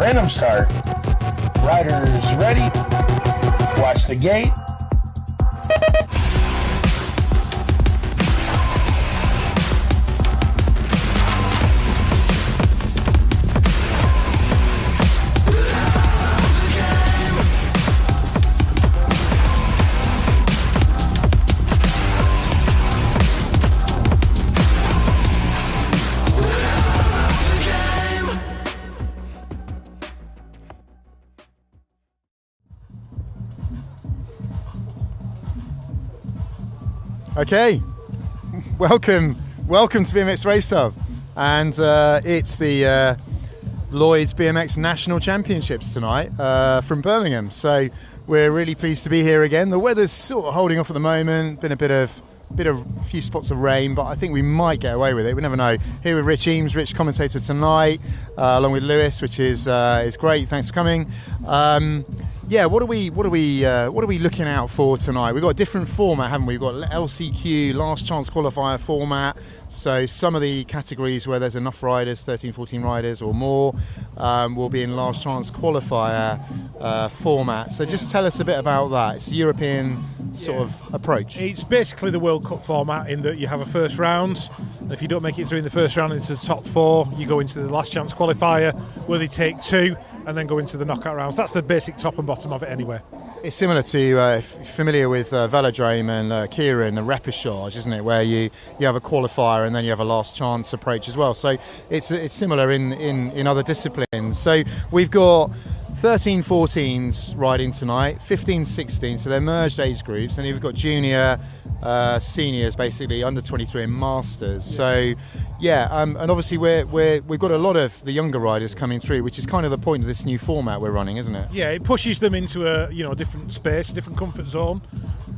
Random start. Riders ready. Watch the gate. Okay, welcome to BMX Race Hub, and it's the Lloyds BMX National Championships tonight from Birmingham. So we're really pleased to be here again. The weather's sort of holding off at the moment. Been a few spots of rain, but I think we might get away with it. We never know. Here with Rich Eames, Rich commentator tonight, along with Lewis, which is great. Thanks for coming. Yeah, what are we looking out for tonight? We've got a different format, haven't we? We've got LCQ, last chance qualifier format. So some of the categories where there's enough riders, 13, 14 riders or more, will be in last chance qualifier format. So just tell us a bit about that. It's a European sort of approach. It's basically the World Cup format in that you have a first round, and if you don't make it through in the first round into the top four, you go into the last chance qualifier where they take two and then go into the knockout rounds. That's the basic top and bottom of it anyway. It's similar to, if you're familiar with Velodrome and Kieran and Repechage, isn't it, where you have a qualifier and then you have a last chance approach as well. So it's similar in other disciplines. So we've got 13, 14s riding tonight, 15, 16, so they're merged age groups, and you've got junior, seniors, basically under 23 and masters. So and obviously we've got a lot of the younger riders coming through, which is kind of the point of this new format we're running, isn't it? Yeah, it pushes them into a different space, a different comfort zone.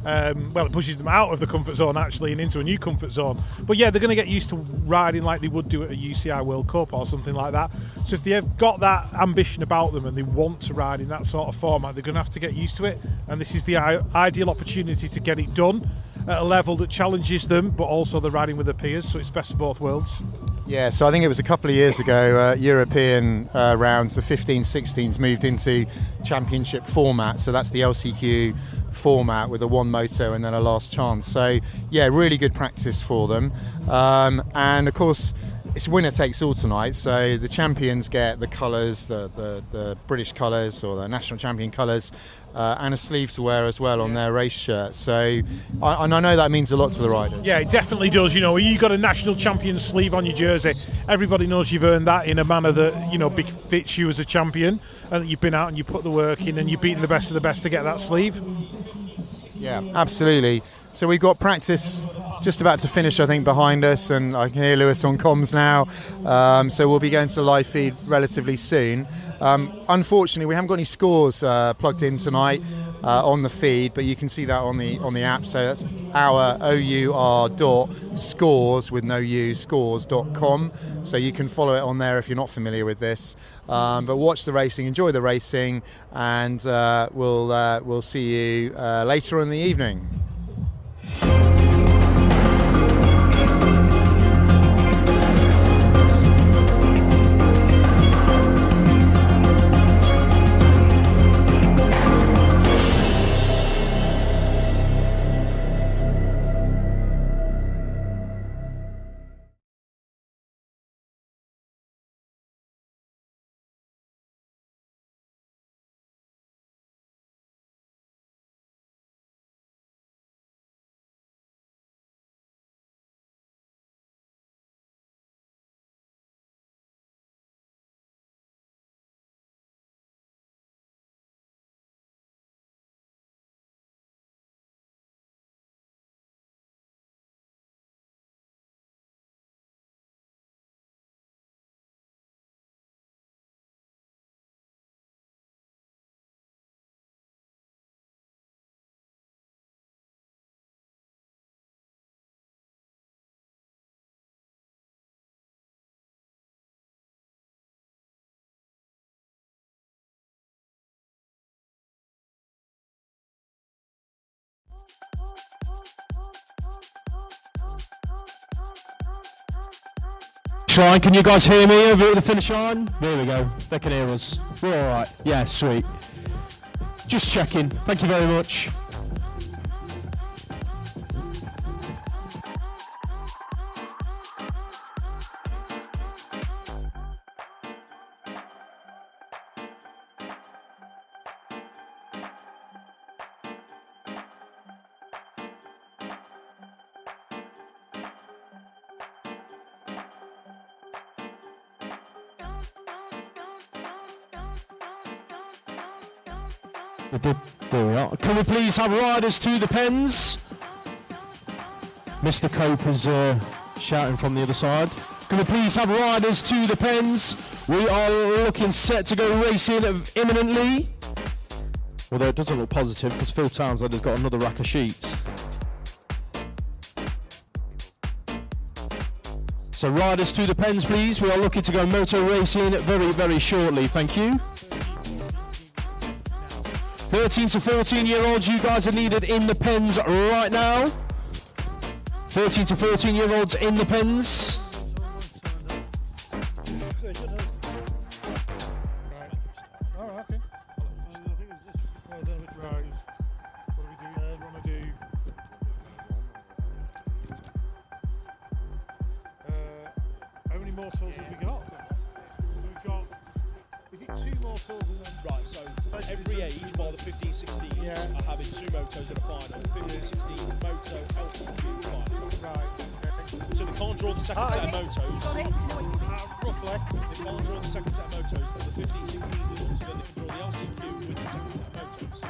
It pushes them out of the comfort zone actually and into a new comfort zone. But yeah, they're going to get used to riding like they would do at a UCI World Cup or something like that. So if they've got that ambition about them and they want to ride in that sort of format, they're going to have to get used to it. And this is the ideal opportunity to get it done at a level that challenges them, but also they're riding with their peers, so it's best of both worlds. Yeah, so I think it was a couple of years ago, European rounds, the 15, 16s moved into championship format, so that's the LCQ format with a one moto and then a last chance. So yeah, really good practice for them. And of course, it's winner takes all tonight, so the champions get the colours, the British colours or the national champion colours, and a sleeve to wear as well on their race shirt. So I know that means a lot to the riders. Yeah, it definitely does. You got a national champion sleeve on your jersey, everybody knows you've earned that in a manner that befits you as a champion, and that you've been out and you put the work in and you've beaten the best of the best to get that sleeve. Yeah, absolutely. So we've got practice just about to finish, I think, behind us, and I can hear Lewis on comms now. So we'll be going to the live feed relatively soon. Unfortunately, we haven't got any scores plugged in tonight on the feed, but you can see that on the app. So that's our.scores with no u scores.com. So you can follow it on there if you're not familiar with this. But watch the racing, enjoy the racing, and we'll see you later in the evening. Shrine, can you guys hear me over at the finish line? There we go, they can hear us. We're all right. Yeah, sweet. Just checking. Thank you very much. There we are. Can we please have riders to the pens? Mr. Cope is shouting from the other side. Can we please have riders to the pens? We are looking set to go racing imminently. Although it doesn't look positive because Phil Townsend has got another rack of sheets. So riders to the pens, please. We are looking to go moto racing very, very shortly. Thank you. 13 to 14-year-olds, you guys are needed in the pens right now. 13 to 14-year-olds in the pens. How many morsels have we got? We've got, is it 2 morsels and then... Right, so every age, while the 15-16s are having 2 motos in a final, 15-16s moto, LCQ final. Right. So they can't draw the second set of motos. Roughly. They can't draw the second set of motos till the 15-16s are done, so then they can draw the LCQ with the second set of motos.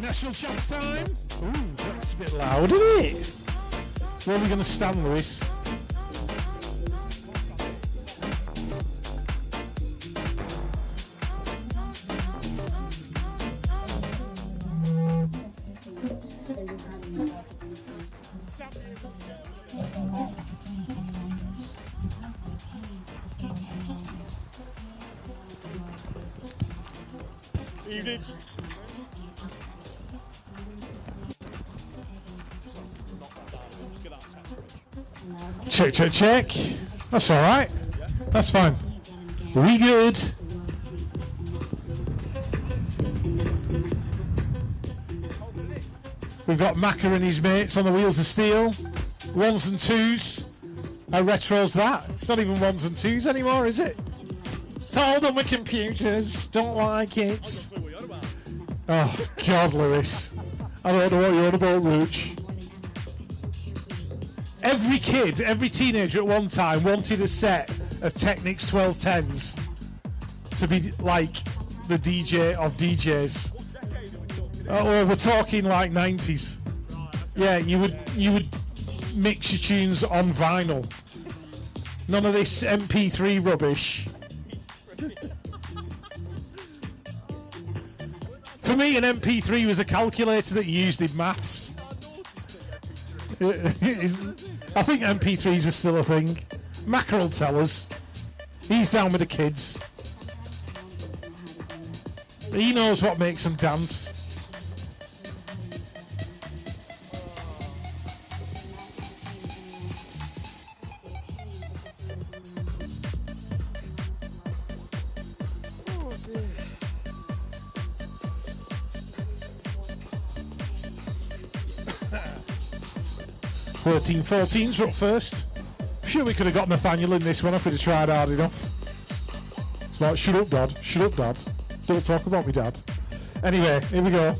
National Champs time. Ooh, that's a bit loud, isn't it? Where are we going to stand, Lewis? Evening. Check, check, check. That's all right. That's fine. We good. We've got Macca and his mates on the wheels of steel. 1s and 2s. How retro's that? It's not even 1s and 2s anymore, is it? It's all done with computers. Don't like it. Oh, God, Lewis. I don't know what you're on about, Rooch. Every kid, every teenager at one time wanted a set of Technics 1210s to be like the DJ of DJs. Oh, we're talking like 90s. Yeah, you would mix your tunes on vinyl. None of this MP3 rubbish. For me, an MP3 was a calculator that you used in maths. I think MP3s are still a thing. Macca will tell us. He's down with the kids. He knows what makes them dance. Thirteen, 14s are up first. Sure, we could have got Nathaniel in this one if we'd have tried hard enough. It's like, shut up, Dad. Shut up, Dad. Don't talk about me, Dad. Anyway, here we go.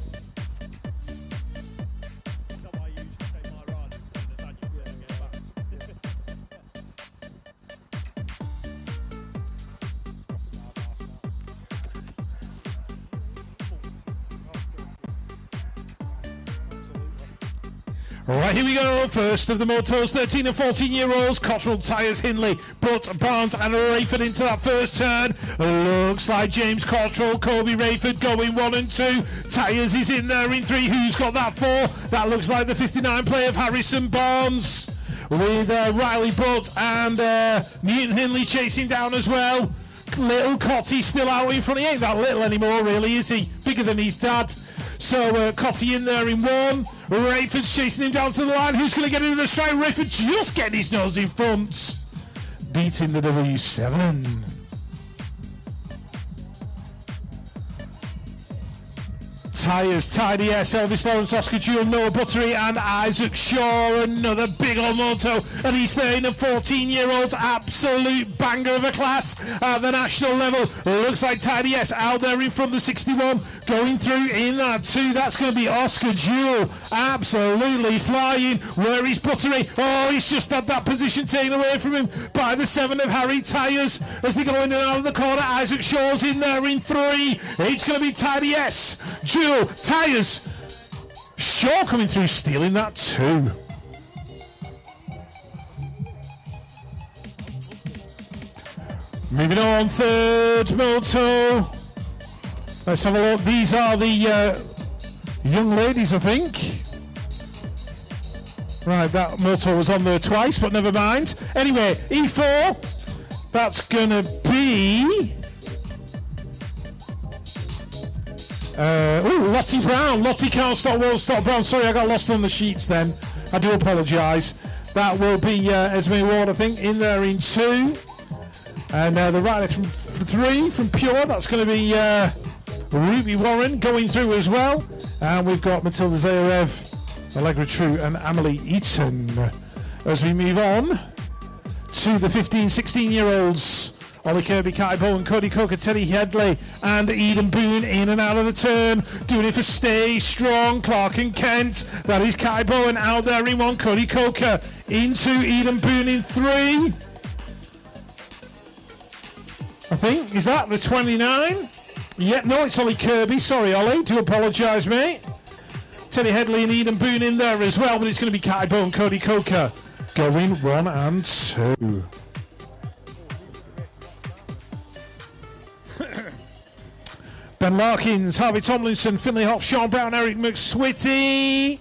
'Right, here we go. First of the motos, 13 and 14-year-olds. Cottrell, Tyres, Hindley, Butt, Barnes and Rayford into that first turn. Looks like James Cottrell, Kobe Rayford going 1 and 2. Tyres is in there in 3. Who's got that 4? That looks like the 59 play of Harrison Barnes. with Riley Butt and Newton Hindley chasing down as well. Little Cotty still out in front. He ain't that little anymore, really, is he? Bigger than his dad. So Cotty in there in one. Rayford's chasing him down to the line. Who's going to get into the stride? Rayford just getting his nose in front. Beating the W7. Tyres, Tidy S, Elvis Lawrence, Oscar Jewell, Noah Buttery and Isaac Shaw. Another big old moto. And he's saying the 14-year-old's absolute banger of a class at the national level. Looks like Tidy S out there in front of the 61. Going through in that 2. That's going to be Oscar Jewell. Absolutely flying. Where is Buttery? Oh, he's just had that position taken away from him by the 7 of Harry Tyres. As they go in and out of the corner, Isaac Shaw's in there in 3. It's going to be Tidy S. Jewell, Tyres, Shaw coming through, stealing that 2. Moving on, third moto. Let's have a look. These are the young ladies, I think. Right, that moto was on there twice, but never mind. Anyway, E4, that's going to be... Lottie Brown. Lottie can't stop, won't stop Brown. Sorry, I got lost on the sheets then. I do apologise. That will be Esme Ward, I think, in there in 2. And the rider from 3 from Pure, that's going to be Ruby Warren going through as well. And we've got Matilda Zayarev, Allegra True and Amelie Eaton. As we move on to the 15-16-year-olds. Ollie Kirby, Kai Bowen, Cody Coker, Teddy Headley and Eden Boone in and out of the turn. Doing it for Stay Strong, Clark and Kent. That is Kai Bowen out there in 1. Cody Coker into Eden Boone in 3. I think. Is that the 29? Yeah, no, it's Ollie Kirby. Sorry, Ollie. Do apologise, mate. Teddy Headley and Eden Boone in there as well, but it's going to be Kai Bowen, Cody Coker going 1 and 2. Ben Larkins, Harvey Tomlinson, Finley Hoff, Sean Brown, Eric McSwitty.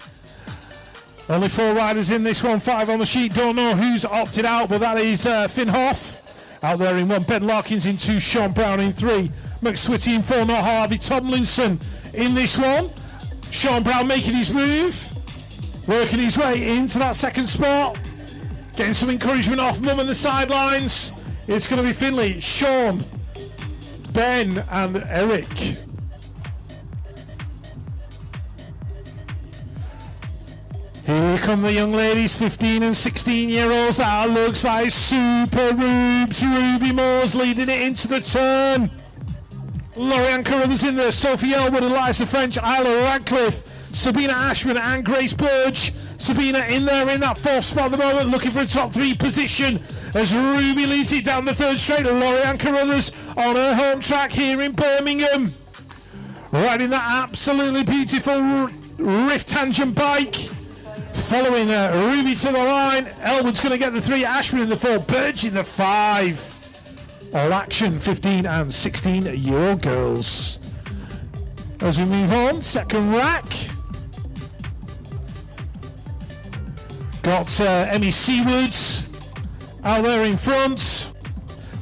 Only 4 riders in this one, 5 on the sheet. Don't know who's opted out, but that is Finn Hoff out there in 1. Ben Larkins in 2, Sean Brown in 3. McSwitty in 4, not Harvey Tomlinson in this one. Sean Brown making his move, working his way into that second spot. Getting some encouragement off Mum on the sidelines. It's going to be Finley, Sean, Ben and Eric. Here come the young ladies, 15 and 16-year-olds. That looks like Super Rubes. Ruby Moore's leading it into the turn. Lorianne Carruthers in there. Sophie Elwood, Eliza French, Isla Radcliffe, Sabina Ashman and Grace Burge. Sabina in there in that 4th spot at the moment, looking for a top 3 position as Ruby leads it down the 3rd straight. Lorianne Carruthers on her home track here in Birmingham, riding that absolutely beautiful Rift Tangent bike. Following Ruby to the line, Elwood's going to get the 3, Ashman in the 4, Burge in the 5. All action, 15 and 16-year-old girls. As we move on, second rack. Got Emmy Seawoods out there in front.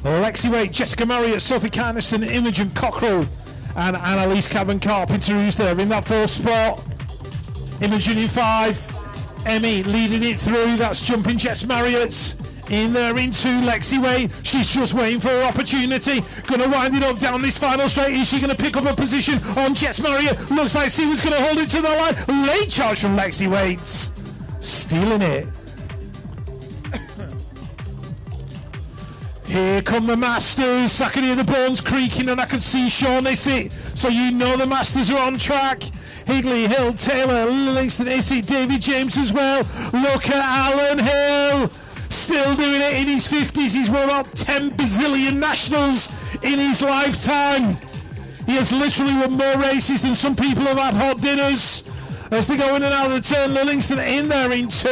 Lexi Waite, Jessica Marriott, Sophie Carniston, Imogen Cockrell, and Annalise Cabin Carpenter, who's there in that 4th spot. Imogen in 5. Emmy leading it through. That's Jumping Jess Marriott. In there in 2, Lexi Waite. She's just waiting for her opportunity. Going to wind it up down this final straight. Is she going to pick up a position on Jess Marriott? Looks like Seawoods going to hold it to the line. Late charge from Lexi Waite. Stealing it. Here come the Masters. I can hear the bones creaking and I can see Sean Issett. So you know the Masters are on track. Higley, Hill, Taylor, Livingston, Issett, David James as well. Look at Alan Hill. Still doing it in his 50s. He's won about 10 bazillion nationals in his lifetime. He has literally won more races than some people have had hot dinners. As they go in and out of the turn, Livingston in there in 2.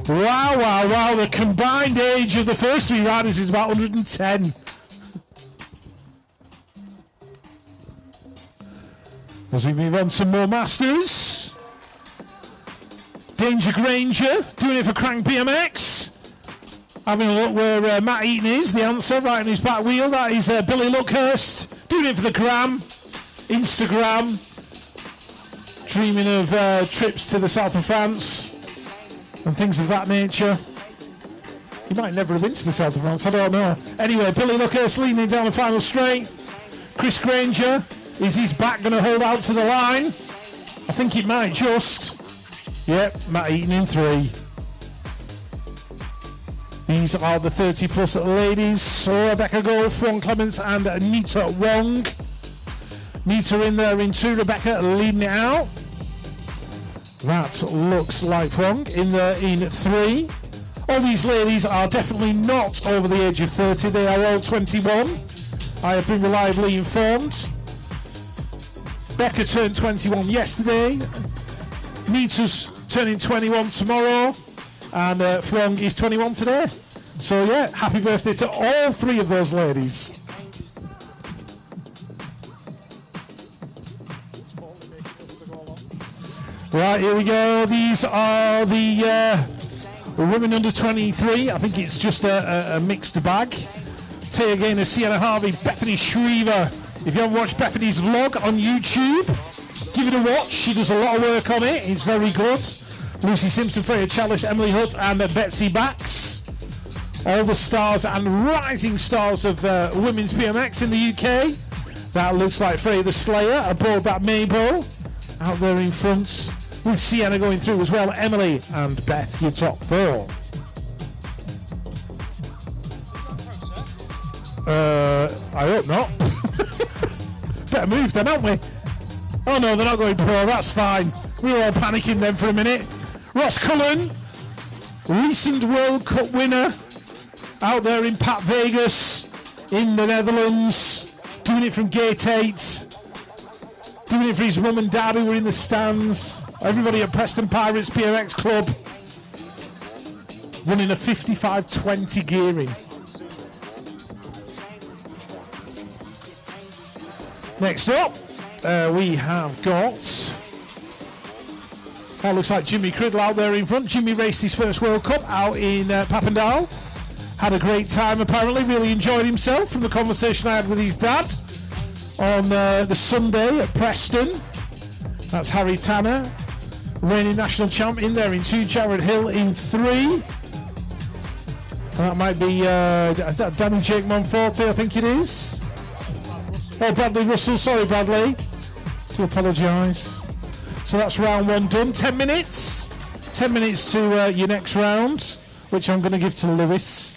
Wow, wow, wow. The combined age of the first 3 riders is about 110. As we move on to more Masters. Danger Granger doing it for Crank BMX. Having a look where Matt Eaton is, the answer, right on his back wheel. That is Billy Luckhurst doing it for the gram, Instagram. Dreaming of trips to the south of France and things of that nature. He might never have been to the south of France, I don't know. Anyway, Billy Luckhurst leading down the final straight. Chris Granger, is his back going to hold out to the line? I think it might just. Yep, Matt Eaton in 3. These are the 30 plus ladies. So Rebecca Gold, Fran Clements and Anita Wong. Nita in there in 2, Rebecca leading it out. That looks like Fong in there in 3. All these ladies are definitely not over the age of 30. They are all 21. I have been reliably informed. Becca turned 21 yesterday. Nita's turning 21 tomorrow. And Flong is 21 today. So yeah, happy birthday to all 3 of those ladies. Right, here we go. These are the women under 23. I think it's just a mixed bag. Taya Gaynor, Sienna Harvey, Bethany Shriver. If you haven't watched Bethany's vlog on YouTube, give it a watch. She does a lot of work on it. It's very good. Lucy Simpson, Freya Chalice, Emily Hutt and Betsy Bax. All the stars and rising stars of women's BMX in the UK. That looks like Freya the Slayer aboard that Mabel. Out there in front. With Sienna going through as well, Emily and Beth, your top 4. I hope not. Better move then, aren't we? Oh no, they're not going pro, that's fine. We were all panicking then for a minute. Ross Cullen, recent World Cup winner, out there in Pat Vegas, in the Netherlands, doing it from Gate 8. Doing it for his mum and dad who were in the stands. Everybody at Preston Pirates BMX Club. Running a 55-20 gearing. Next up, we have got... That looks like Jimmy Criddle out there in front. Jimmy raced his first World Cup out in Papendal. Had a great time apparently. Really enjoyed himself from the conversation I had with his dad. On the Sunday at Preston. That's Harry Tanner, reigning national champ in there in 2, Jared Hill in 3. And that might be is that Danny Jake Monforte, I think it is. Oh, Bradley Russell, sorry Bradley. To apologise. So that's round 1 done. 10 minutes. 10 minutes to your next round, which I'm going to give to Lewis.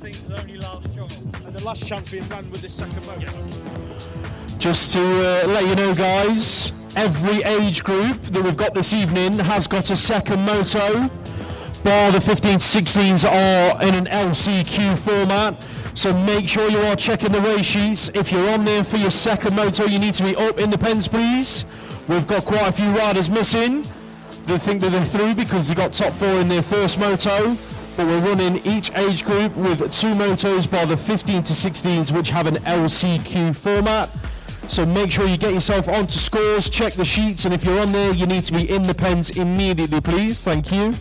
means only last shot. And the last chance being ran with this second motor. Just to let you know, guys, every age group that we've got this evening has got a second moto, bar the 15 to 16s are in an LCQ format. So make sure you are checking the race sheets. If you're on there for your second moto, you need to be up in the pens, please. We've got quite a few riders missing. They think that they're through because they got top 4 in their first moto. But we're running each age group with 2 motos by the 15 to 16s, which have an LCQ format. So make sure you get yourself onto scores, check the sheets, and if you're on there, you need to be in the pens immediately, please. Thank you.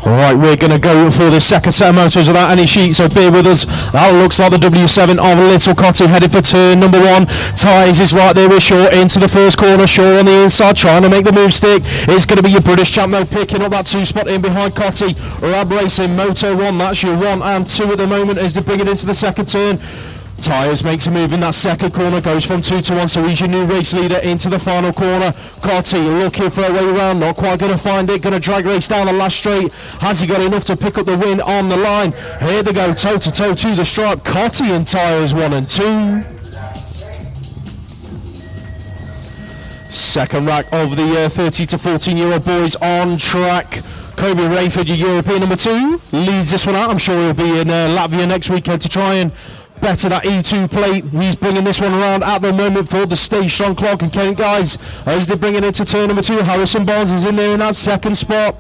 Alright, we're going to go for the second set of motos without any sheets, so bear with us. That looks like the W7 of Little Cotty headed for turn number 1. Tyres is right there with Shaw into the first corner. Shaw on the inside trying to make the move stick. It's going to be your British champ though, picking up that 2 spot in behind Cotty. Rab Racing Moto 1, that's your 1 and 2 at the moment as they bring it into the second turn. Tyres makes a move in that second corner, goes from 2 to 1, so he's your new race leader into the final corner. Cotty looking for a way around, not quite going to find it, going to drag race down the last straight. Has he got enough to pick up the win on the line? Here they go, toe to toe to the stripe. Cotty and Tyres 1 and 2. Second rack of the 30 to 14-year-old boys on track. Kobe Rayford, your European number 2, leads this one out. I'm sure he'll be in Latvia next weekend to try and better that E2 plate. He's bringing this one around at the moment for the Stay Strong clock. And Kent, guys, as they're bringing it to turn number 2, Harrison Barnes is in there in that second spot.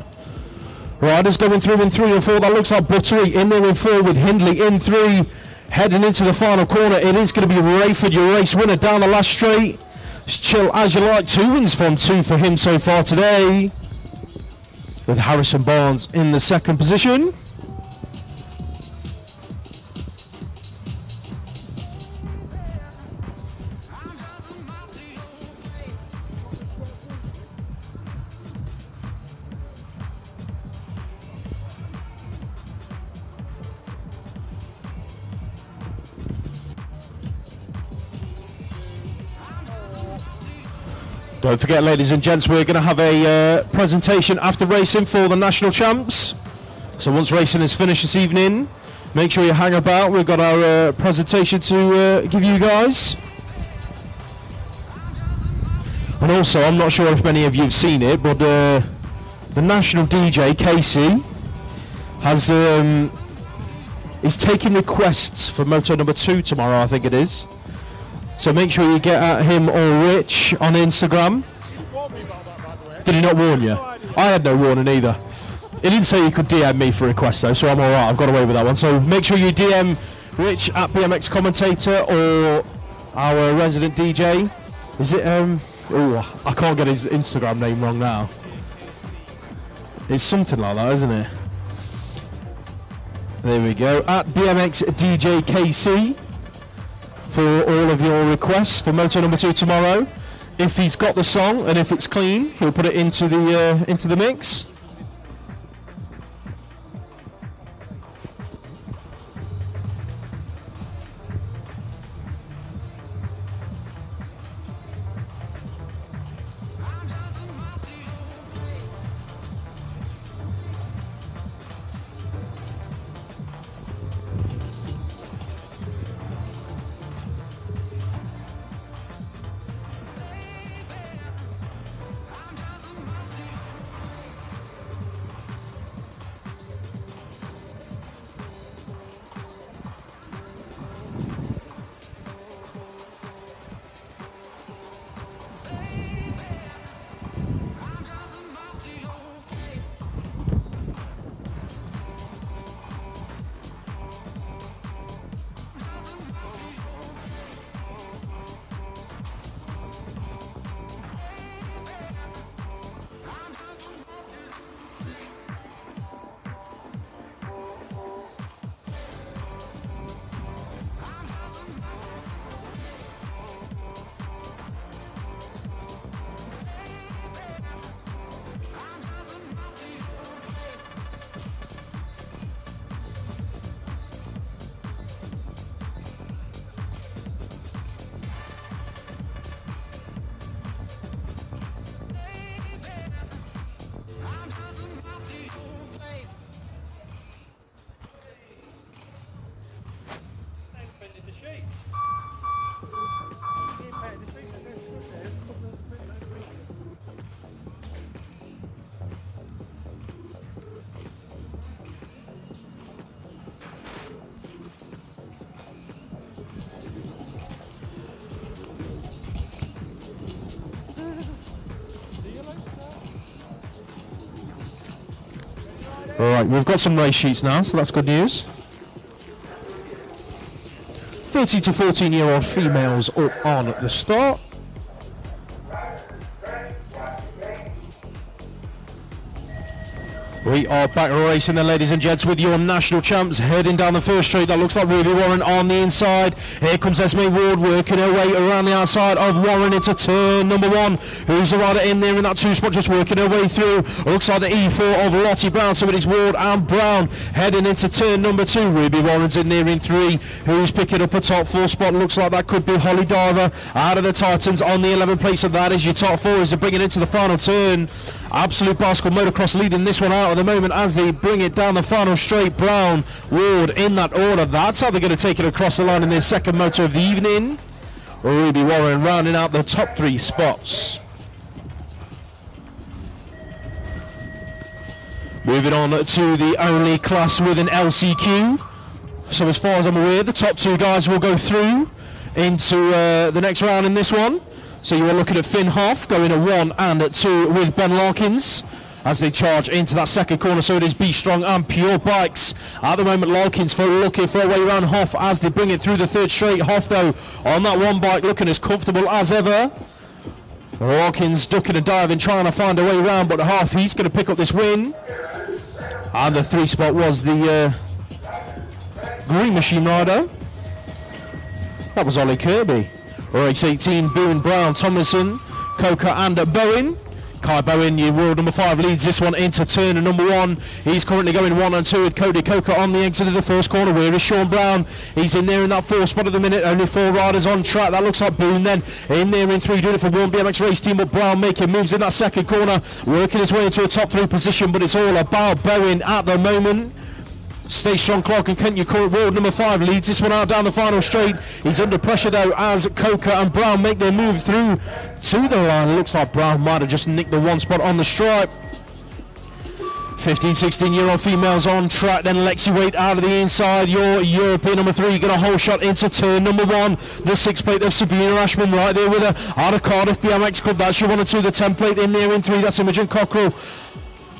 Riders going through in 3 and 4. That looks like Buttery in there in 4 with Hindley in 3. Heading into the final corner, it is going to be Rayford, your race winner down the last straight. It's chill as you like. 2 wins from 2 for him so far today, with Harrison Barnes in the second position. Don't forget, ladies and gents, we're going to have a presentation after racing for the national champs. So once racing is finished this evening, make sure you hang about. We've got our presentation to give you guys. And also, I'm not sure if many of you have seen it, but the national DJ, Casey, has is taking requests for moto number 2 tomorrow, I think it is. So make sure you get at him or Rich on Instagram. Did he not warn you? I had no warning either. He didn't say you could DM me for requests though, so I'm alright, I've got away with that one. So make sure you DM Rich at BMX Commentator or our resident DJ. Is it, oh, I can't get his Instagram name wrong now. It's something like that, isn't it? There we go, at BMX DJ KC for all of your requests for moto number 2 tomorrow. If he's got the song and if it's clean, he'll put it into the mix. Alright, we've got some race sheets now, so that's good news. 13 to 14-year-old females up on the start. We are back racing then, ladies and gents, with your national champs heading down the first straight. That looks like Ruby Warren on the inside. Here comes Esme Ward working her way around the outside of Warren into turn number 1. Who's the rider in there in that 2 spot, just working her way through? Looks like the E4 of Lottie Brown, so it is Ward and Brown heading into turn number 2. Ruby Warren's in there in 3. Who's picking up a top 4 spot? Looks like that could be Holly Diver out of the Titans on the 11th place, so that is your top 4 as they bring it into the final turn. Absolute Bicycle Motocross leading this one out at the moment as they bring it down the final straight. Brown, Ward in that order. That's how they're going to take it across the line in their second moto of the evening. Ruby Warren rounding out the top 3 spots. Moving on to the only class with an LCQ. So as far as I'm aware, the top 2 guys will go through into the next round in this one. So you are looking at Finn Hoff going a 1 and a 2 with Ben Larkins as they charge into that second corner. So it is Be Strong and Pure Bikes. At the moment, Larkins looking for a way around Hoff as they bring it through the third straight. Hoff, though, on that one bike looking as comfortable as ever. Larkins ducking and diving, trying to find a way around, but Hoff, he's going to pick up this win. And the 3 spot was the Green Machine rider. That was Ollie Kirby. Race 18, Boone, Brown, Tomlinson, Coker and Bowen. Kai Bowen, your world number 5, leads this one into turn number 1. He's currently going 1 and 2 with Cody Coker on the exit of the first corner. Where is Sean Brown? He's in there in that 4th spot at the minute. Only 4 riders on track. That looks like Boone then in there in 3, doing it for 1 BMX race team. But Brown making moves in that second corner, working his way into a top 3 position. But it's all about Bowen at the moment. Stay Strong, Clark and Kent, your current world number 5, leads this one out down the final straight. He's under pressure though as Coker and Brown make their move through to the line. It looks like Brown might have just nicked the 1 spot on the stripe. 15, 16-year-old females on track, then Lexi Waite out of the inside. Your European number 3 got a whole shot into turn number 1. The 6 plate of Sabina Ashman right there with her out of Cardiff BMX Club. That's your 1 and 2. The 10 plate in there in 3. That's Imogen Cockrell.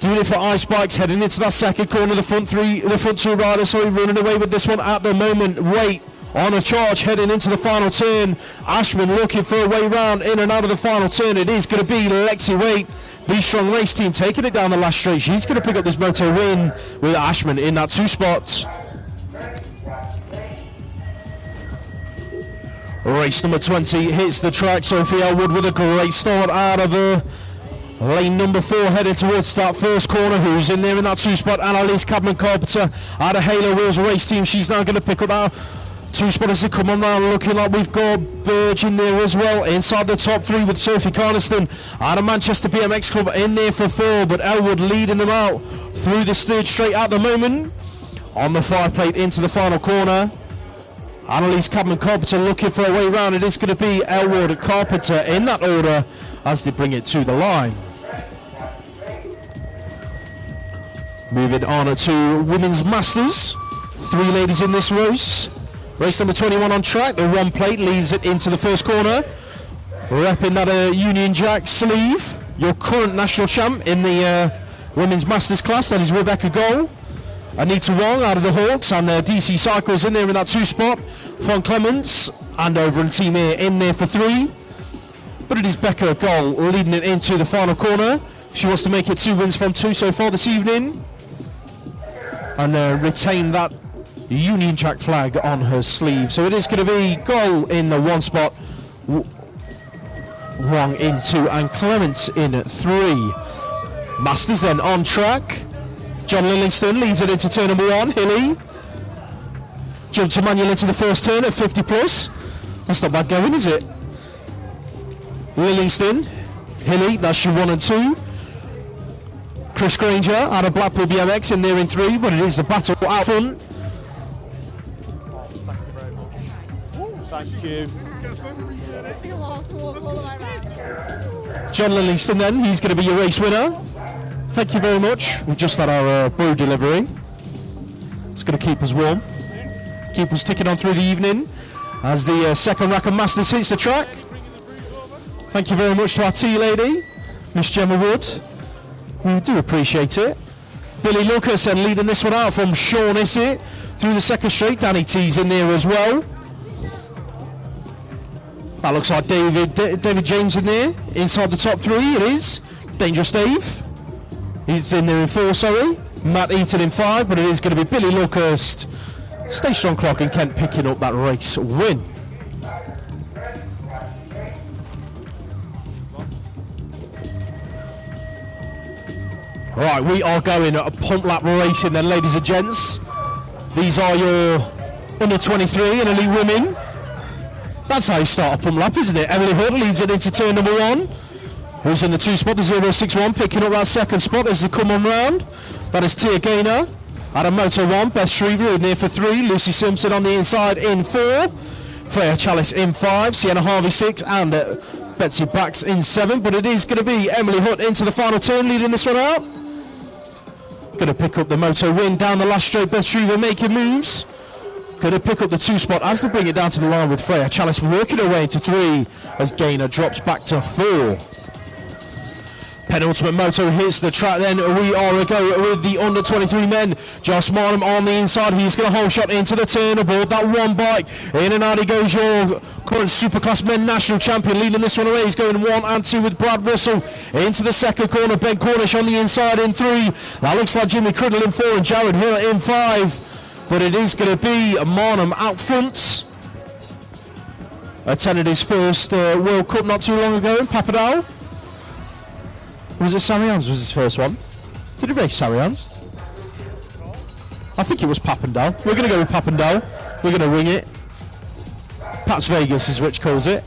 Doing it for Ice Bikes, heading into that second corner. The front 2 riders, running away with this one at the moment. Waite on a charge, heading into the final turn. Ashman looking for a way round in and out of the final turn. It is going to be Lexi Waite. Be Strong Race Team taking it down the last straight. She's going to pick up this moto win with Ashman in that 2 spot. Race number 20 hits the track. Sophie Elwood with a great start out of lane number 4, headed towards that first corner. Who's in there in that 2 spot? Annalise Cadman-Carpenter out of Halo Wheels Race Team. She's now going to pick up that 2 spot as they come on round. Looking like we've got Burge in there as well. Inside the top 3 with Sophie Carniston out of Manchester BMX Club in there for 4. But Elwood leading them out through this 3rd straight at the moment. On the 5 plate into the final corner. Annalise Cadman-Carpenter looking for a way round. It is going to be Elwood Carpenter in that order as they bring it to the line. Moving on to Women's Masters. 3 ladies in this race. Race number 21 on track. The 1 plate leads it into the first corner. Repping that Union Jack sleeve. Your current national champ in the Women's Masters class. That is Rebecca Goal. Anita Wong out of the Hawks, and DC Cycles in there in that 2 spot. Fon Clements and over in Team Air in there for 3. But it is Becca Goal leading it into the final corner. She wants to make it 2 wins from 2 so far this evening. And retain that Union Jack flag on her sleeve. So it is going to be Goal in the 1 spot, Wong in 2, and Clements in 3. Masters then on track. John Lillingston leads it into turn number 1. Hilly jumps Emmanuel into the first turn at 50 plus. That's not bad going, is it? Lillingston, Hilly, that's your 1 and 2. Chris Granger out of Blackpool BMX in there in 3, but it is the battle out front. Thank you. John Lillingston then, he's going to be your race winner. Thank you very much. We've just had our brew delivery. It's going to keep us warm. Keep us ticking on through the evening as the second rack of Masters hits the track. Thank you very much to our tea lady, Miss Gemma Wood. We do appreciate it. Billy Lucas and leading this one out from Sean Issett through the second straight. Danny T's in there as well. That looks like David James in there. Inside the top 3 it is. Dangerous Dave. He's in there in 4, sorry. Matt Eaton in 5, but it is going to be Billy Lucas. Stay Strong Clark and Kent picking up that race win. Right, we are going at a pump lap racing then, ladies and gents. These are your under 23 and elite women. That's how you start a pump lap, isn't it? Emily Hood leads it into turn number 1. Who's in the 2 spot, the 061, picking up that second spot as they come on round. That is Tia Gaynor out of Moto 1. Beth Shriver in there for 3. Lucy Simpson on the inside in 4. Freya Chalice in 5. Sienna Harvey 6. And Betsy Bax in 7. But it is going to be Emily Hutt into the final turn, leading this one out. Going to pick up the Moto win down the last straight. Beth Shriver making moves. Going to pick up the 2 spot as they bring it down to the line with Freya Chalice working her way into 3 as Gaynor drops back to 4. Penultimate moto hits the track then. We are a go with the under 23 men. Josh Marnham on the inside. He's going to hold shot into the turn aboard that 1 bike. In and out he goes, your current Superclass men national champion leading this one away. He's going 1 and 2 with Brad Russell into the second corner. Ben Cornish on the inside in 3. That looks like Jimmy Criddle in 4 and Jared Hill in 5. But it is going to be Marnham out front. Attended his first World Cup not too long ago in Papadal. Was it Sarians was his first one? Did he race Sarians? I think it was Papendal. We're going to go with Papendal. We're going to wing it. Pats Vegas as Rich calls it.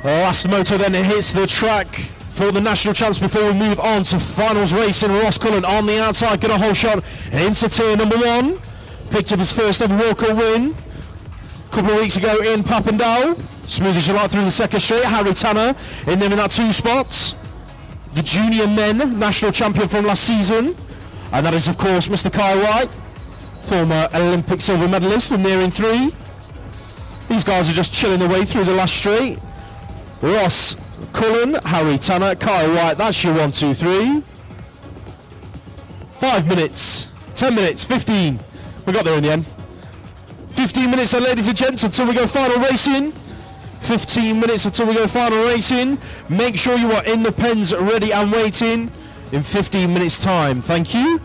Last moto then it hits the track for the national champs before we move on to finals racing. Ross Cullen on the outside, going to hold shot into turn number 1. Picked up his first ever World Cup win a couple of weeks ago in Papendal. Smooth as you like through the second straight. Harry Tanner in there in that 2 spots. the junior men national champion from last season, and that is of course Mr. Kyle White, former Olympic silver medalist in nearing 3. These guys are just chilling away through the last straight. Ross Cullen, Harry Tanner, Kyle White, that's your 1, 2, 3. 5 minutes, 10 minutes, 15. We got there in the end. 15 minutes then, ladies and gents, until we go final racing. 15 minutes until we go final racing. Make sure you are in the pens ready and waiting in 15 minutes time. Thank you.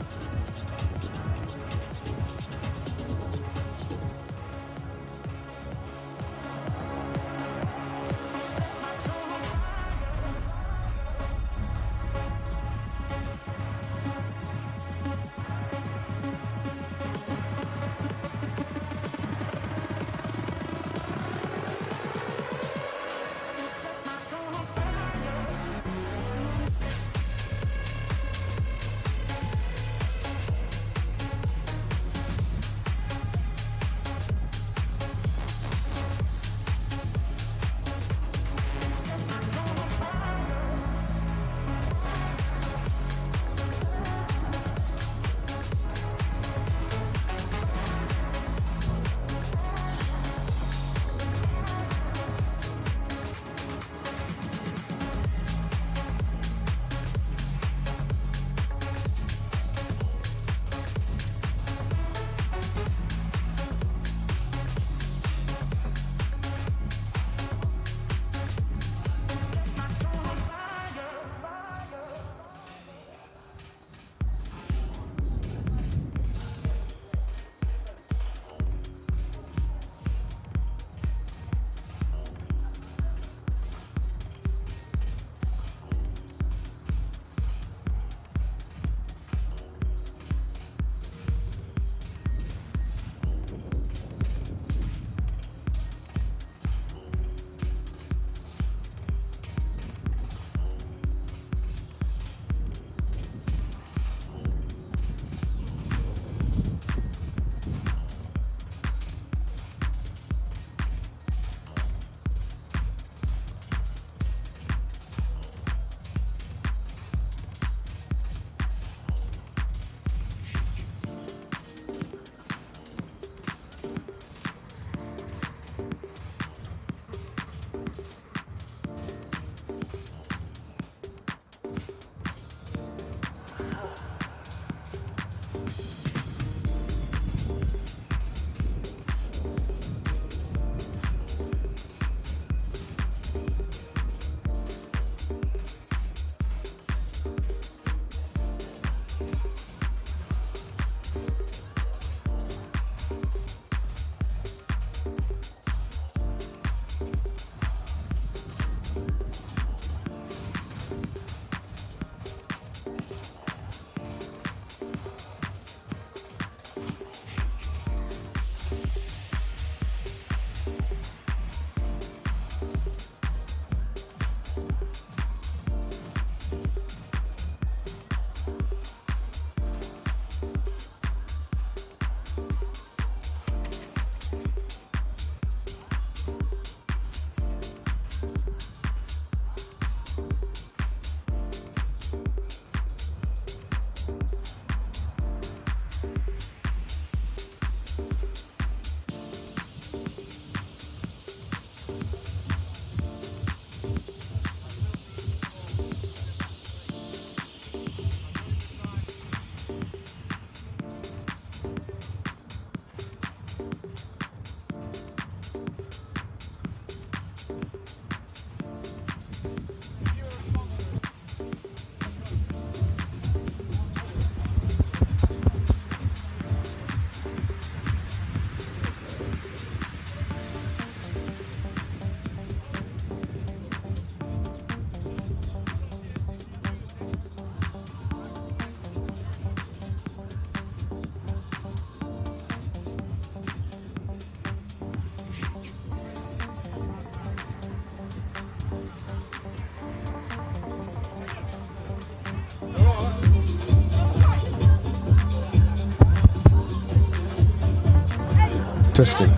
Testing.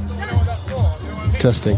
Testing.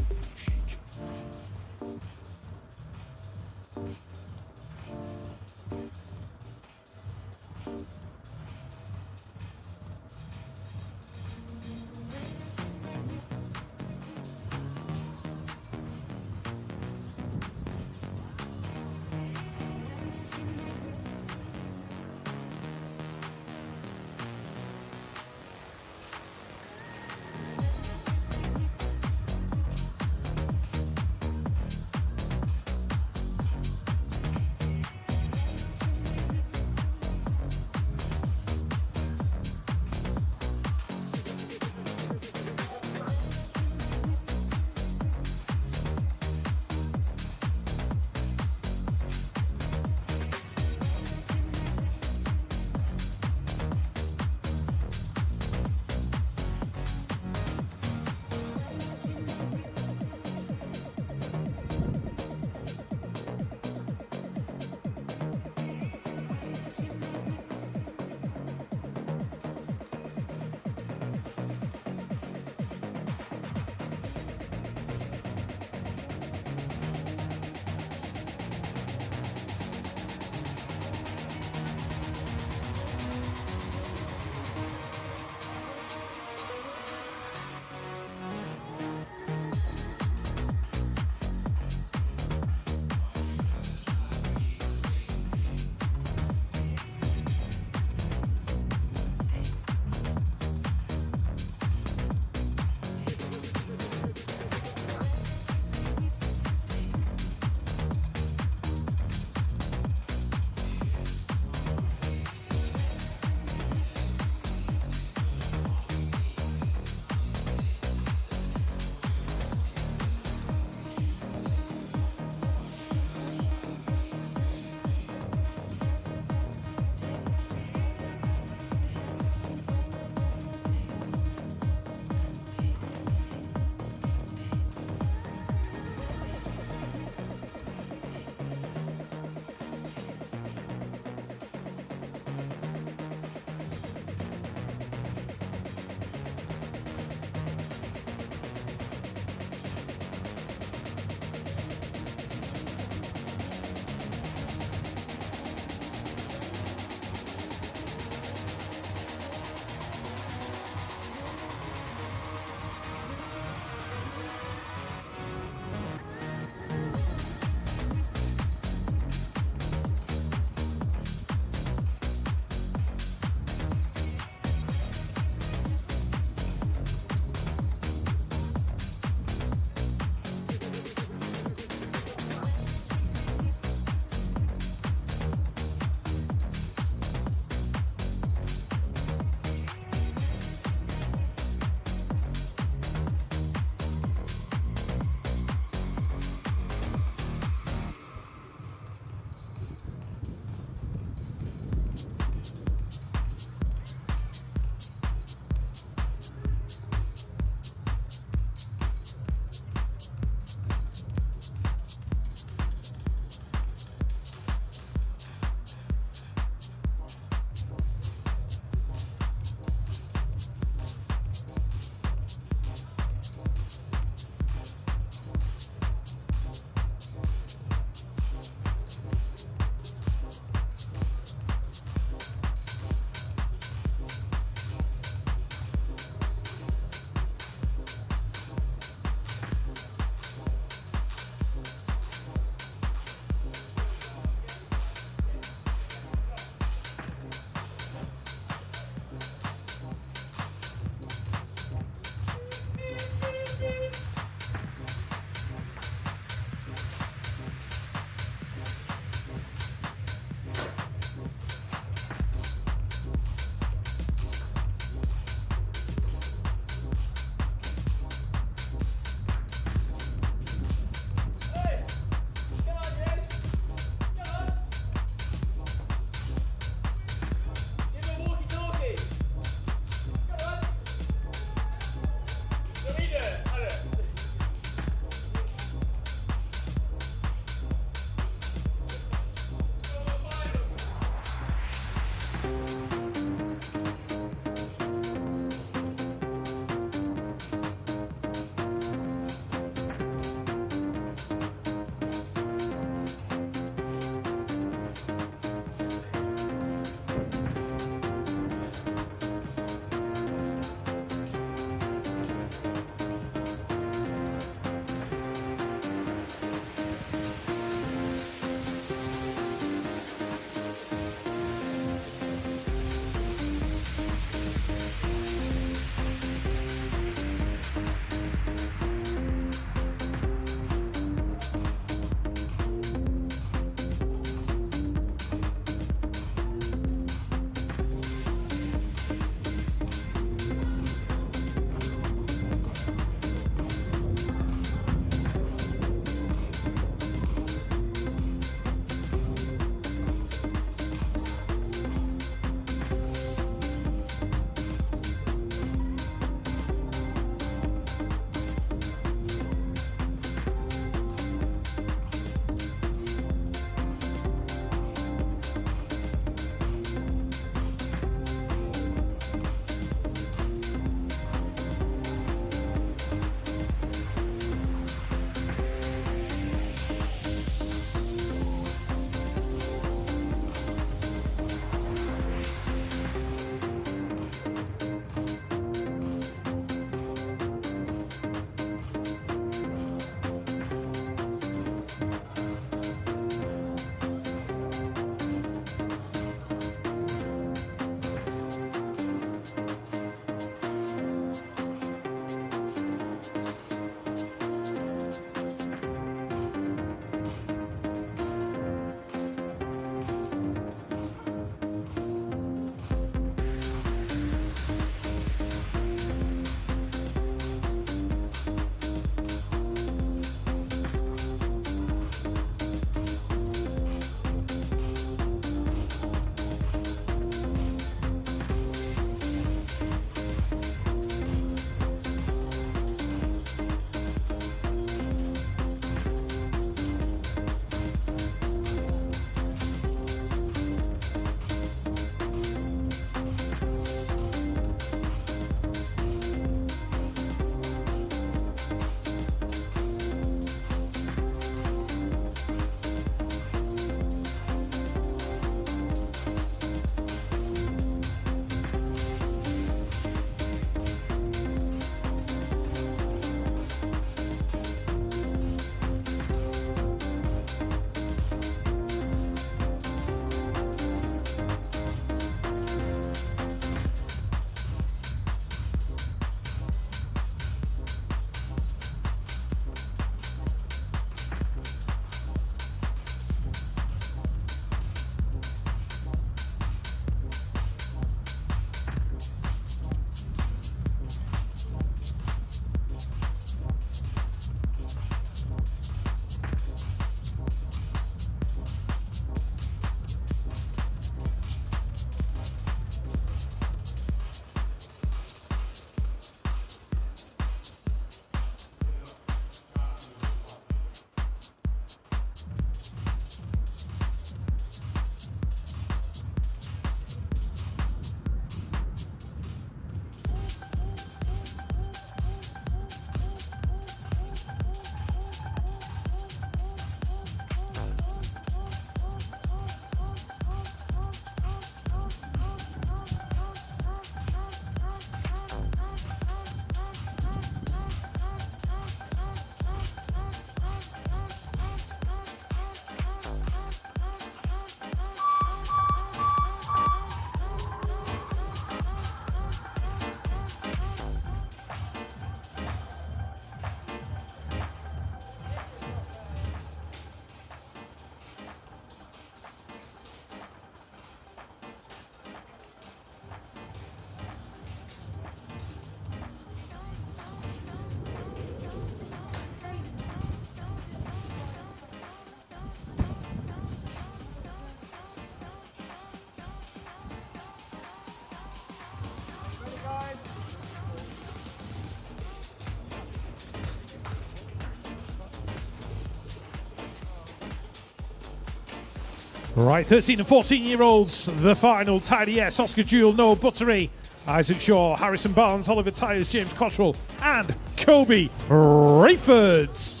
Right, 13 and 14-year-olds, the final. Tidy S, Oscar Jewell, Noah Buttery, Isaac Shaw, Harrison Barnes, Oliver Tyers, James Cottrell, and Kobe Rayfords.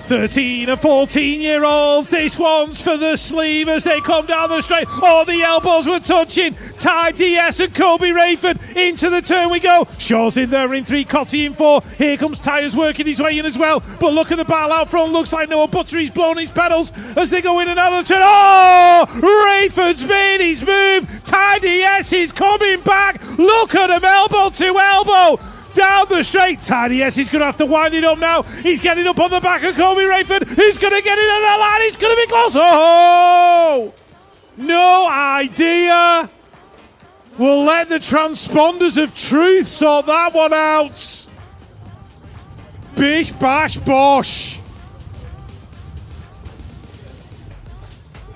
Thirteen and 14-year-olds, this one's for the sleeve as they come down the straight. Oh, the elbows were touching. Ty DS and Kobe Rayford into the turn we go. Shaw's in there in 3, Cotty in 4. Here comes Tyers working his way in as well. But look at the battle out front. Looks like Noah Buttery's blown his pedals as they go in another turn. Oh, Rayford's made his move. Ty DS is coming back. Look at him, elbow to elbow. Down the straight, Tidy S is going to have to wind it up now. He's getting up on the back of Kobe Rayford. Who's going to get into the line? He's going to be close. Oh! No idea. We'll let the transponders of truth sort that one out. Bish, bash, bosh.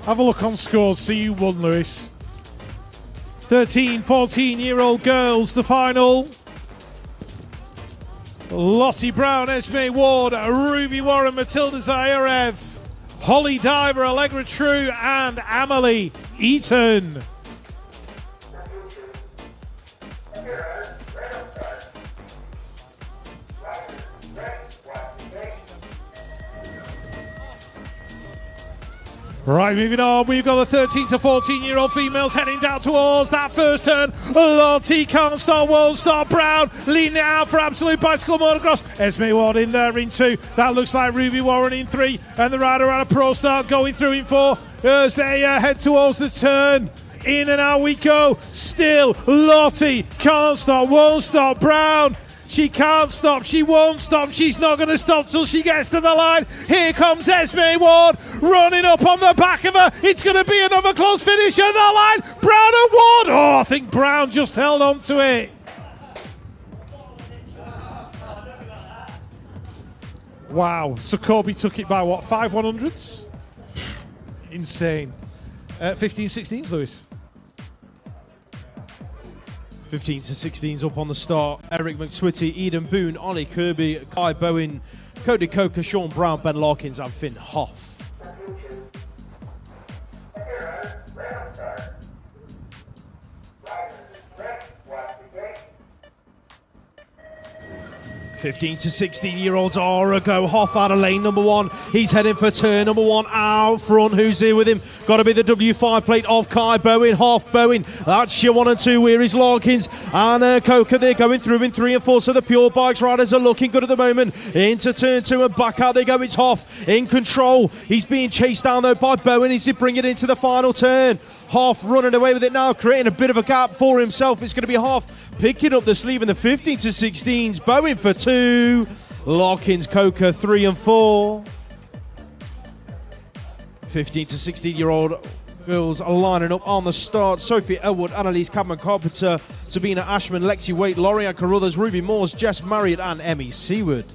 Have a look on scores. See who won, Lewis. 13, 14-year-old girls, the final. Lottie Brown, Esme Ward, Ruby Warren, Matilda Zayarev, Holly Diver, Allegra True, and Amelie Eaton. Right, moving on, we've got the 13 to 14-year-old females heading down towards that first turn. Lottie can't stop, won't stop. Brown leaning it out for absolute bicycle motocross. Esme Ward in there in 2. That looks like Ruby Warren in 3. And the rider at a pro start going through in 4 as they head towards the turn. In and out we go. Still, Lottie can't stop, won't stop. Brown. She can't stop, she won't stop, she's not going to stop till she gets to the line. Here comes Esme Ward running up on the back of her. It's going to be another close finish at the line. Brown and Ward. Oh, I think Brown just held on to it. Wow, so Kobe took it by what, 5 100s? Insane. 15 16s, Lewis. 15 to 16s up on the start. Eric McSwitty, Eden Boone, Ollie Kirby, Kai Bowen, Cody Coker, Sean Brown, Ben Larkins, and Finn Hoff. 15 to 16-year-olds are a go. Hoff out of lane number 1. He's heading for turn number 1 out front. Who's here with him? Got to be the W5 plate of Kai Bowen. Hoff, Bowen. That's your 1 and 2. Here is Larkins and Coker. They're going through in 3 and 4. So the Pure Bikes riders are looking good at the moment. Into turn 2 and back out they go. It's Hoff in control. He's being chased down though by Bowen. He's to bring it into the final turn. Hoff running away with it now, creating a bit of a gap for himself. It's going to be Hoff picking up the sleeve in the 15 to 16s. Bowen for 2. Larkins, Coker 3 and 4. 15 to 16-year-old girls are lining up on the start. Sophie Elwood, Annalise Cadman Carpenter, Sabina Ashman, Lexi Waite, Laurie Carruthers, Ruby Moores, Jess Marriott, and Emmy Seaward.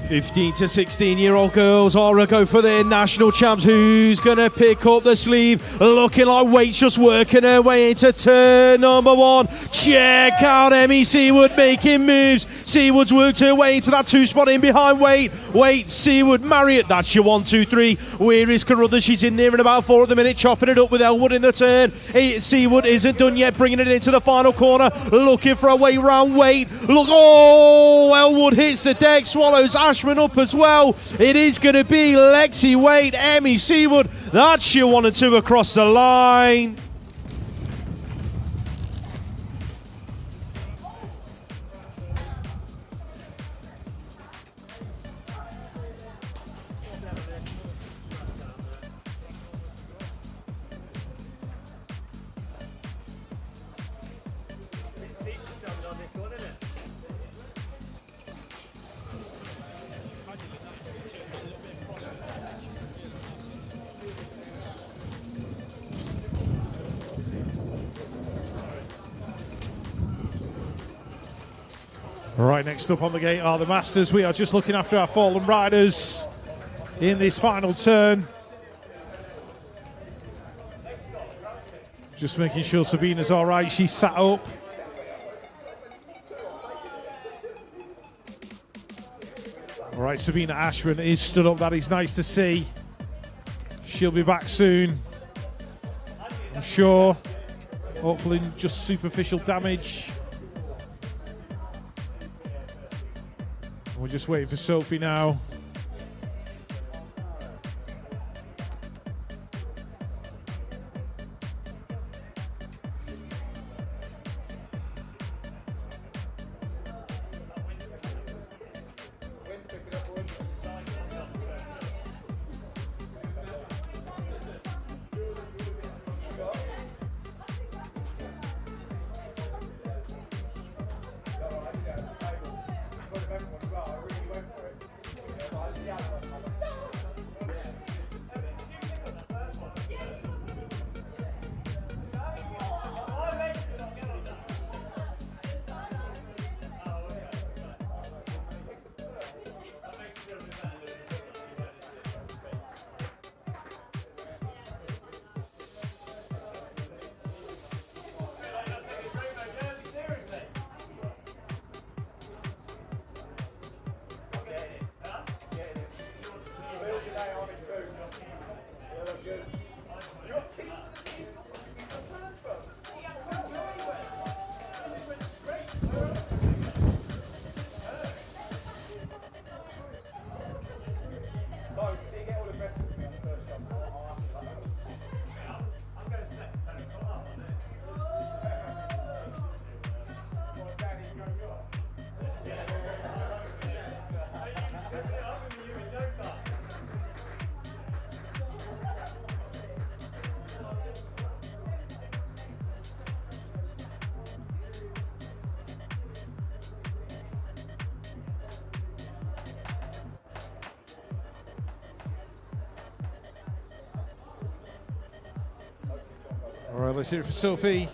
15 to 16-year-old girls are a go for their national champs. Who's going to pick up the sleeve? Looking like Waite's just working her way into turn number 1. Check out Emmy Seaward making moves. Seaward's worked her way into that 2 spot in behind Waite. Waite, Seaward, Marriott. That's your 1, 2, 3. Where is Carruthers? She's in there in about 4 at the minute, chopping it up with Elwood in the turn. Seaward isn't done yet, bringing it into the final corner. Looking for a way round Waite. Look, oh, Elwood hits the deck, swallows Ashman up as well. It is going to be Lexi Waite, Emmy Seaward. That's your 1 and 2 across the line. Right, next up on the gate are the Masters. We are just looking after our fallen riders in this final turn. Just making sure Sabina's all right. She's sat up. All right, Sabina Ashman is stood up. That is nice to see. She'll be back soon, I'm sure. Hopefully just superficial damage. We're just waiting for Sophie now. All right, let's hear it for Sophie.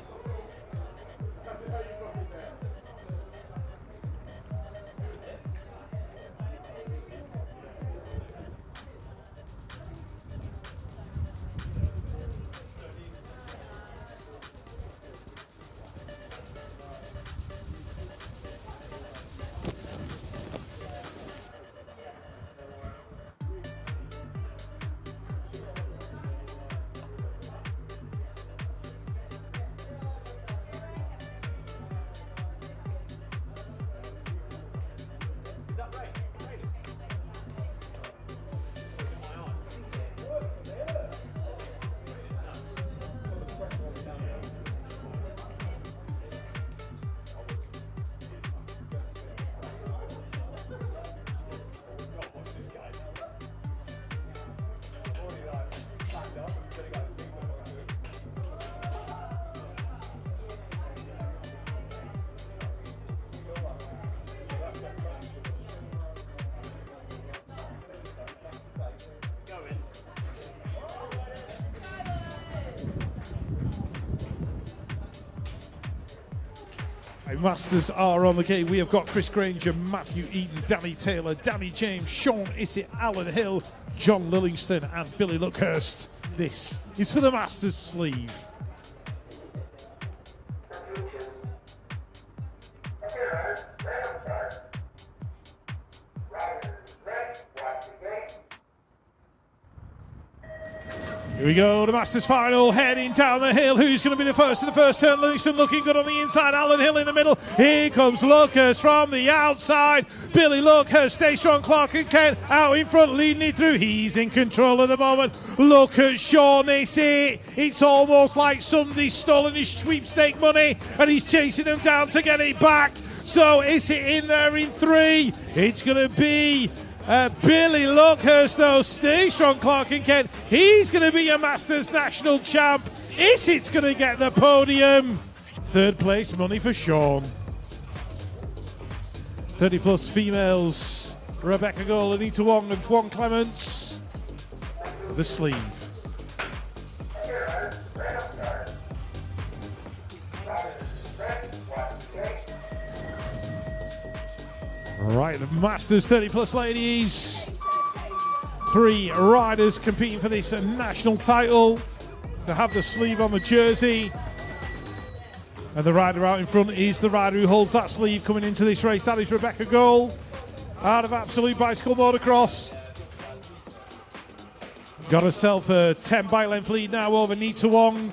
Masters are on the gate. We have got Chris Granger, Matthew Eaton, Danny Taylor, Danny James, Sean Issett, Alan Hill, John Lillingston and Billy Luckhurst. This is for the Masters sleeve. Here we go, the Masters final, heading down the hill. Who's going to be the first in the first turn? Livingston looking good on the inside, Alan Hill in the middle. Here comes Luckhurst from the outside. Billy Luckhurst, stay strong, Clark and Kent out in front, leading it through. He's in control at the moment. Look at Sean Issett. It's almost like somebody's stolen his sweepstake money and he's chasing them down to get it back. So Issett in there in three. It's going to be Billy Luckhurst, though. Stay strong, Clark and Kent. He's going to be a Masters national champ. Issett's going to get the podium. Third place money for Sean. 30 plus females. Rebecca Gold, Anita Wong and Juan Clements. The sleeve. Right, the Masters 30 plus ladies. 3 riders competing for this national title to have the sleeve on the jersey. And the rider out in front is the rider who holds that sleeve coming into this race. That is Rebecca Goal out of Absolute Bicycle Motocross. Got herself a 10 bike length lead now over Nita Wong.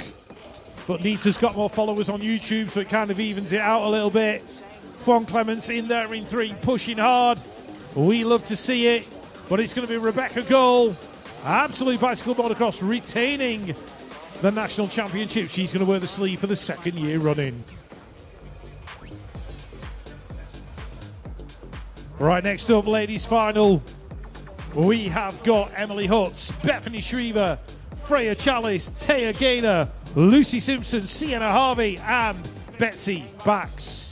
But Nita's got more followers on YouTube, so it kind of evens it out a little bit. Fon Clements in there in 3, pushing hard. We love to see it. But it's going to be Rebecca Goal, Absolute Bicycle Motocross, retaining the national championship. She's going to wear the sleeve for the 2nd year running. Right, next up, ladies final. We have got Emily Hutz, Bethany Shriver, Freya Chalice, Taya Gaynor, Lucy Simpson, Sienna Harvey, and Betsy Bax.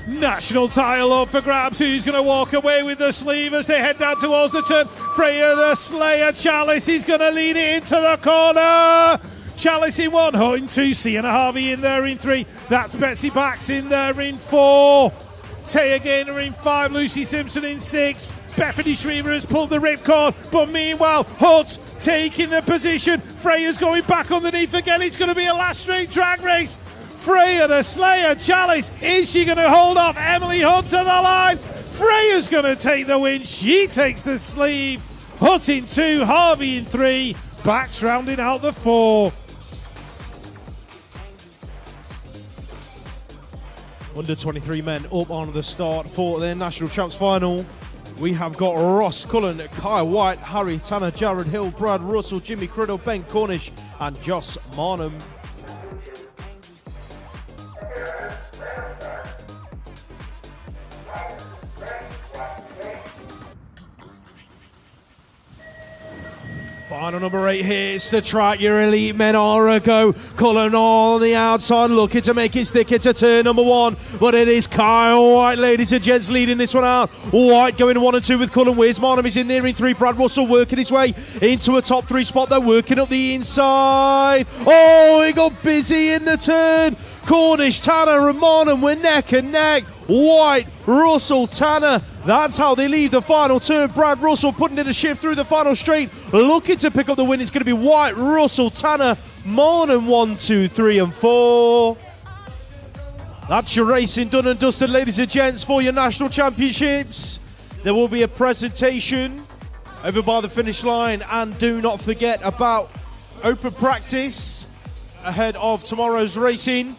National title up for grabs. Who's going to walk away with the sleeve as they head down towards the turn? Freya the Slayer Chalice is going to lead it into the corner. Chalice in 1, Hutt in 2, Sienna Harvey in there in 3. That's Betsy Bax in there in 4. Taya Gaynor in 5, Lucy Simpson in 6. Bethany Shriver has pulled the ripcord, but meanwhile, Hutt taking the position. Freya's going back underneath again. It's going to be a last straight drag race. Freya the Slayer Chalice, is she going to hold off Emily Hutt to the line? Freya's going to take the win. She takes the sleeve. Hutt in 2, Harvey in 3. Bax rounding out the 4. Under 23 men up on the start for their national champs final. We have got Ross Cullen, Kai White, Harry Tanner, Jared Hill, Brad Russell, Jimmy Criddle, Ben Cornish, and Joss Marnham. Final number 8 here, it's the track. Your elite men are a go. Cullen on the outside, looking to make it stick. It's a turn number 1, but it is Kyle White, ladies and gents, leading this one out. White going 1 and 2 with Cullen. Where's Marnham? Is in there in 3. Brad Russell working his way into a top 3 spot. They're working up the inside. Oh, he got busy in the turn. Cornish, Tanner and Marnham were neck and neck. White, Russell, Tanner. That's how they leave the final turn. Brad Russell putting in a shift through the final straight. Looking to pick up the win. It's going to be White, Russell, Tanner, Marnham 1, 2, 3 and 4. That's your racing done and dusted, ladies and gents, for your national championships. There will be a presentation over by the finish line. And do not forget about open practice ahead of tomorrow's racing.